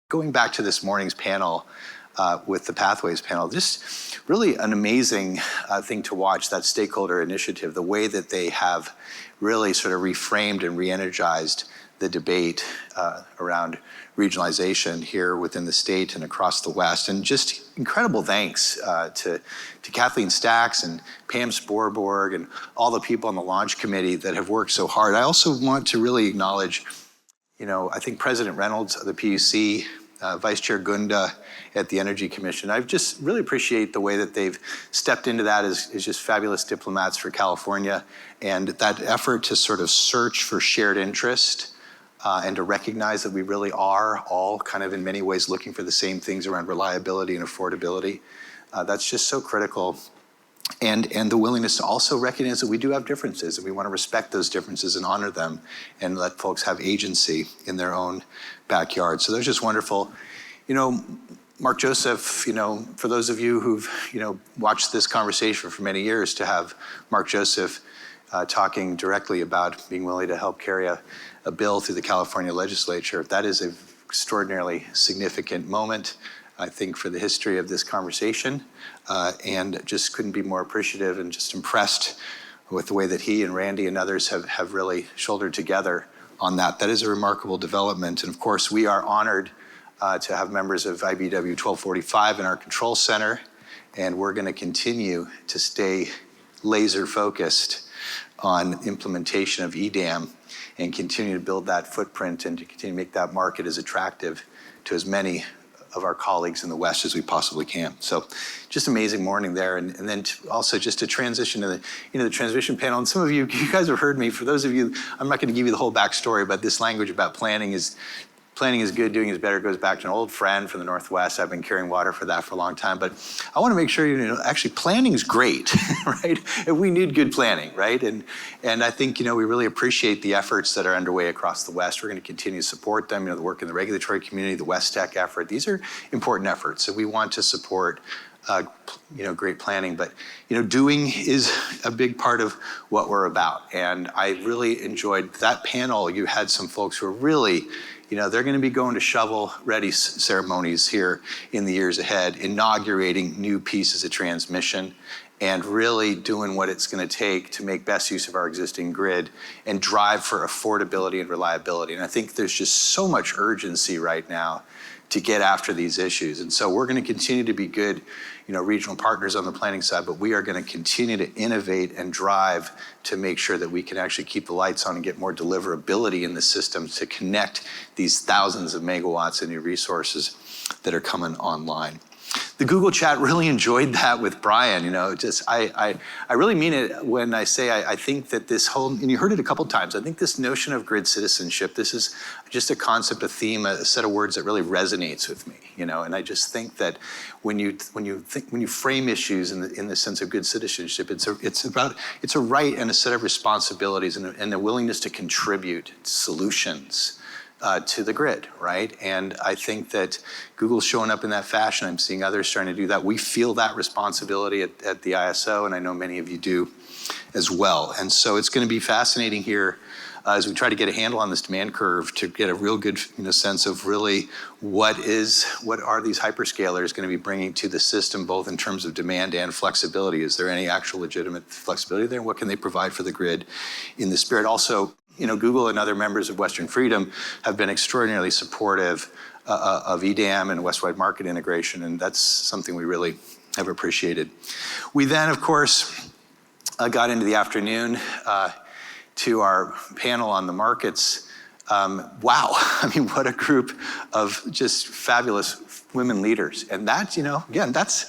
Going back to this morning's panel with the Pathways panel, just really an amazing thing to watch, that stakeholder initiative, the way that they have really sort of reframed and re-energized the debate around regionalization here within the state and across the West. And just incredible thanks to Kathleen Stacks and Pam Sporborg and all the people on the launch committee that have worked so hard. I also want to really acknowledge, I think President Reynolds of the PUC, Vice Chair Gunda at the Energy Commission. I just really appreciate the way that they've stepped into that as just fabulous diplomats for California, and that effort to sort of search for shared interest and to recognize that we really are all kind of in many ways looking for the same things around reliability and affordability. That's just so critical. And the willingness to also recognize that we do have differences and we want to respect those differences and honor them and let folks have agency in their own backyard. So that's just wonderful. Mark Joseph, for those of you who've, watched this conversation for many years, to have Mark Joseph talking directly about being willing to help carry a bill through the California legislature, that is an extraordinarily significant moment, I think, for the history of this conversation, and just couldn't be more appreciative and just impressed with the way that he and Randy and others have really shouldered together on that. That is a remarkable development. And of course, we are honored to have members of IBW 1245 in our control center, and we're going to continue to stay laser focused on implementation of EDAM and continue to build that footprint and to continue to make that market as attractive to as many of our colleagues in the West as we possibly can. So just amazing morning there. And then also just to transition to the transmission panel. And some of you guys have heard me. For those of you, I'm not going to give you the whole backstory, but this language about planning is good, doing is better, goes back to an old friend from the Northwest. I've been carrying water for that for a long time, but I want to make sure, actually planning is great, right? And we need good planning, right? And I think, we really appreciate the efforts that are underway across the West. We're going to continue to support them, the work in the regulatory community, the West Tech effort. These are important efforts, so we want to support great planning, but doing is a big part of what we're about. And I really enjoyed that panel. You had some folks who are really, they're going to be going to shovel-ready ceremonies here in the years ahead, inaugurating new pieces of transmission and really doing what it's going to take to make best use of our existing grid and drive for affordability and reliability. And I think there's just so much urgency right now to get after these issues. And so we're going to continue to be good, regional partners on the planning side, but we are going to continue to innovate and drive to make sure that we can actually keep the lights on and get more deliverability in the system to connect these thousands of megawatts of new resources that are coming online. The Google chat really enjoyed that with Brian. I really mean it when I say I think that this whole, and you heard it a couple times, I think this notion of grid citizenship, this is just a concept, a theme, a set of words that really resonates with me. And I just think that when you frame issues in the sense of good citizenship, it's a right and a set of responsibilities and a willingness to contribute solutions to the grid, right? And I think that Google's showing up in that fashion. I'm seeing others starting to do that. We feel that responsibility at the ISO, and I know many of you do as well. And so it's going to be fascinating here as we try to get a handle on this demand curve to get a real good sense of really what are these hyperscalers going to be bringing to the system, both in terms of demand and flexibility. Is there any actual legitimate flexibility there? What can they provide for the grid in the spirit? Also, Google and other members of Western Freedom have been extraordinarily supportive of EDAM and West-wide market integration, and that's something we really have appreciated. We then, of course, got into the afternoon to our panel on the markets. Wow, what a group of just fabulous women leaders. And that, again, that's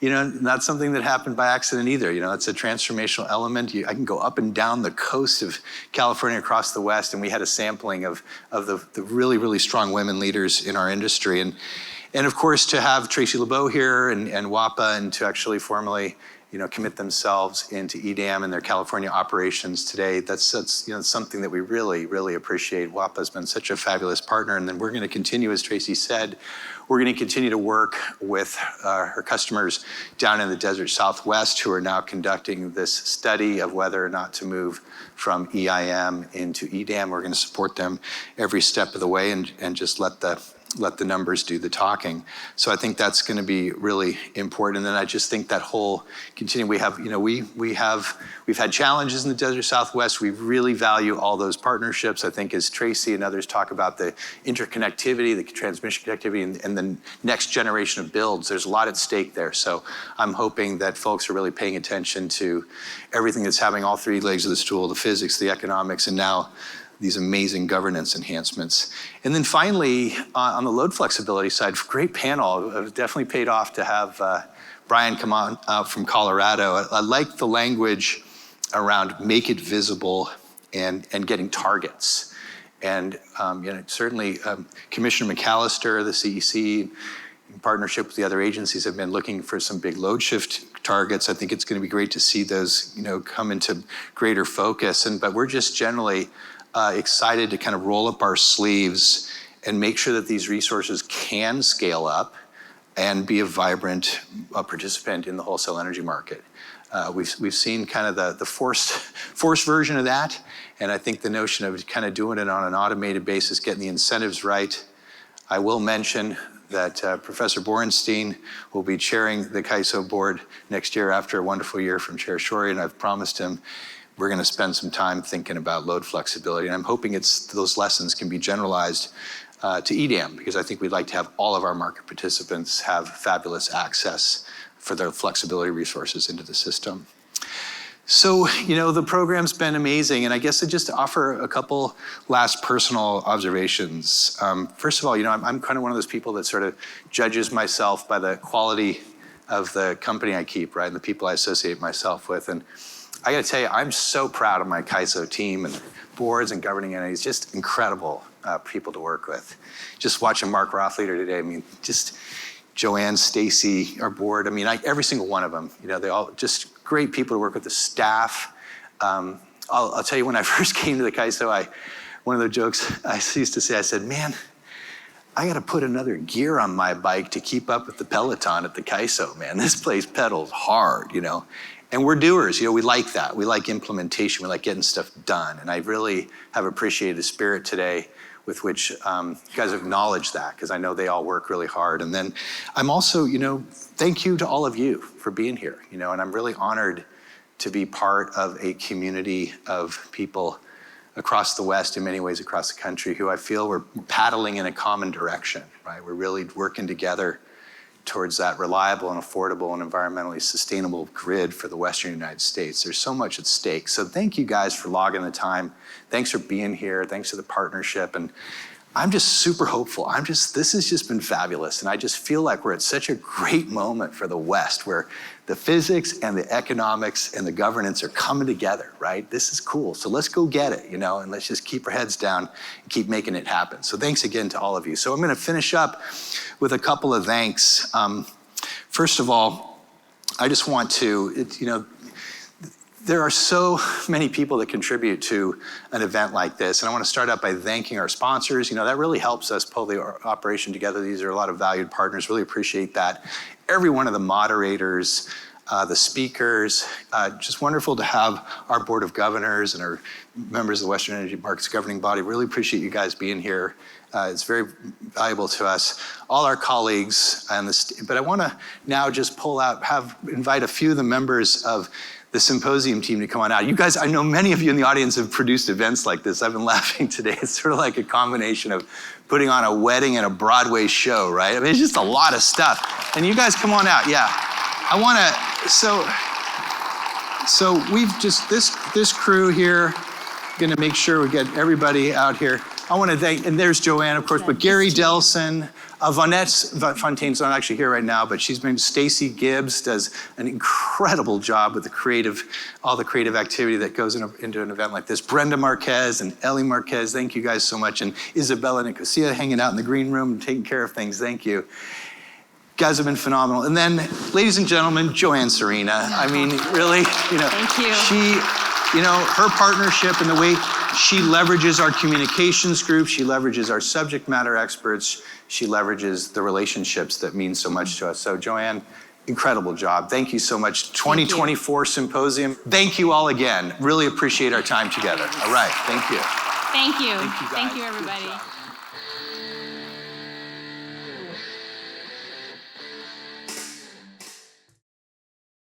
not something that happened by accident either. It's a transformational element. I can go up and down the coast of California across the West, and we had a sampling of the really, really strong women leaders in our industry. And of course, to have Tracy LeBeau here and WAPA, and to actually formally commit themselves into EDAM and their California operations today, that's something that we really, really appreciate. WAPA has been such a fabulous partner, and then we're going to continue, as Tracy said, we're going to continue to work with her customers down in the desert Southwest who are now conducting this study of whether or not to move from EIM into EDAM. We're going to support them every step of the way and just let the let the numbers do the talking. So I think that's going to be really important. And then I just think that whole continuing, we've had challenges in the Desert Southwest. We really value all those partnerships. I think as Tracy and others talk about the interconnectivity, the transmission connectivity, and the next generation of builds, there's a lot at stake there. So I'm hoping that folks are really paying attention to everything that's happening, all three legs of the stool, the physics, the economics, and now these amazing governance enhancements. And then finally, on the load flexibility side, great panel. It definitely paid off to have Brian come on out from Colorado. I like the language around make it visible and getting targets. And certainly Commissioner McAllister, the CEC, in partnership with the other agencies, have been looking for some big load shift targets. I think it's going to be great to see those come into greater focus. But we're just generally excited to kind of roll up our sleeves and make sure that these resources can scale up and be a vibrant participant in the wholesale energy market. We've seen kind of the forced version of that, and I think the notion of kind of doing it on an automated basis, getting the incentives right. I will mention that Professor Borenstein will be chairing the CAISO board next year after a wonderful year from Chair Shorey, and I've promised him we're going to spend some time thinking about load flexibility. And I'm hoping those lessons can be generalized to EDAM, because I think we'd like to have all of our market participants have fabulous access for their flexibility resources into the system. So, the program's been amazing, and I guess to just offer a couple last personal observations. First of all, I'm kind of one of those people that sort of judges myself by the quality of the company I keep, right, and the people I associate myself with. And I got to tell you, I'm so proud of my CAISO team and boards and governing entities, just incredible people to work with. Just watching Mark Rothleader today, just Joanne, Stacy, our board, every single one of them, they all just great people to work with, the staff. I'll tell you, when I first came to the CAISO, one of the jokes I used to say, I said, man, I got to put another gear on my bike to keep up with the Peloton at the CAISO, man. This place pedals hard, And we're doers, we like that. We like implementation, we like getting stuff done. And I really have appreciated the spirit today with which you guys acknowledge that, because I know they all work really hard. And then I'm also, thank you to all of you for being here, and I'm really honored to be part of a community of people across the West, in many ways across the country, who I feel we're paddling in a common direction, right? We're really working together towards that reliable and affordable and environmentally sustainable grid for the Western United States. There's so much at stake. So thank you guys for logging the time. Thanks for being here. Thanks for the partnership. And I'm just super hopeful. This has just been fabulous. And I just feel like we're at such a great moment for the West, where the physics and the economics and the governance are coming together, right? This is cool. So let's go get it, and let's just keep our heads down and keep making it happen. So thanks again to all of you. So I'm going to finish up with a couple of thanks. First of all, I just want to, there are so many people that contribute to an event like this. And I want to start out by thanking our sponsors. That really helps us pull the operation together. These are a lot of valued partners. Really appreciate that. Every one of the moderators, the speakers, just wonderful to have our Board of Governors and our members of the Western Energy Markets governing body. Really appreciate you guys being here. It's very valuable to us. All our colleagues, but I want to now just invite a few of the members of the Symposium team to come on out. You guys, I know many of you in the audience have produced events like this. I've been laughing today. It's sort of like a combination of putting on a wedding and a Broadway show, right? It's just a lot of stuff. And you guys come on out, yeah. I want to, so we've just, this crew here, going to make sure we get everybody out here. I want to thank, and there's Joanne, of course, but Gary Delson, Vonette Fontaine's not actually here right now, but she's been, Stacy Gibbs does an incredible job with all the creative activity that goes into an event like this. Brenda Marquez and Ellie Marquez, thank you guys so much. And Isabella Nicosia hanging out in the green room and taking care of things, thank you. Guys have been phenomenal. And then, ladies and gentlemen, Joanne Serena. Really, Thank you. She, her partnership and the way she leverages our communications group, she leverages our subject matter experts, she leverages the relationships that mean so much to us. So Joanne, incredible job. Thank you so much. 2024 Symposium. Thank you all again. Really appreciate our time together. All right, thank you. Thank you. Thank you, guys. Thank you, everybody.